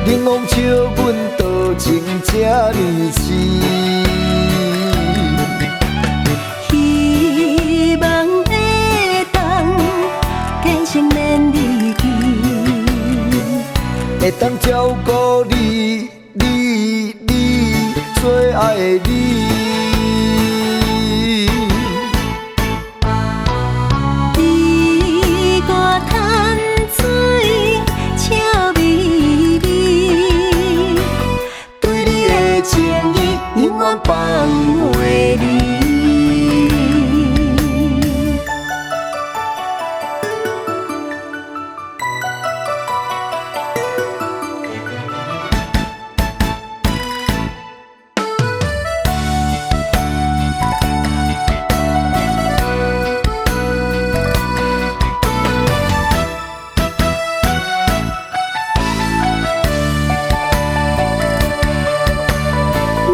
冷风笑阮多情这呢痴，希望会当变成连理枝，会当照顾你，最爱的你。你歌潭水笑眯眯，对你的情意永远放袂离。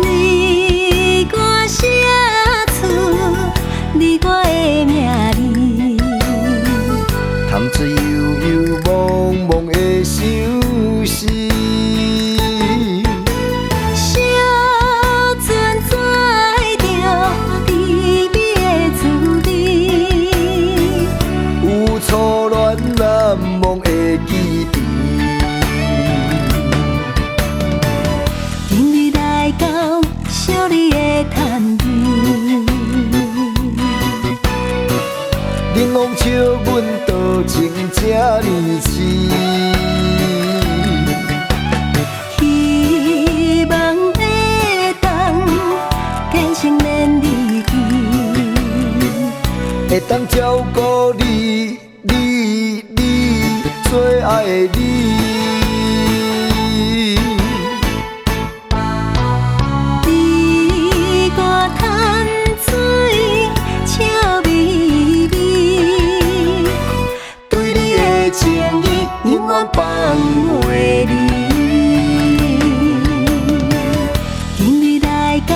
你我写出你我的名字，潭水悠悠茫茫的相思，小船载着甜蜜的滋味，有初恋难忘的记忆。今日来到小你的潭边，冷风笑阮多情这呢痴，希望会当变成连理枝，会当照顾你，最爱的你。你歌潭水笑眯眯，对你的情意永远放袂离。今日来到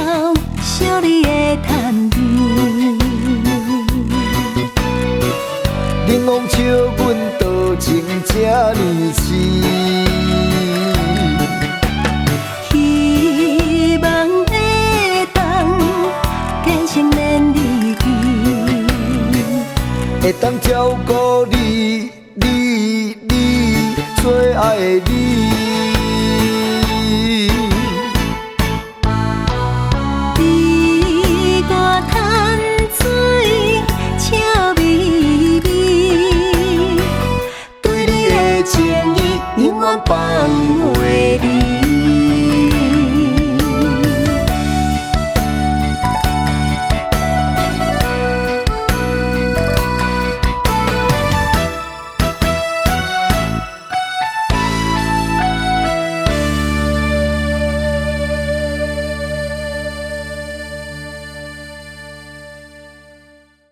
小你的潭边，冷风笑阮多情这呢痴，希望会当变成连理枝，会当照顾你，最爱的你。你歌潭水笑眯眯，对你的情意永远放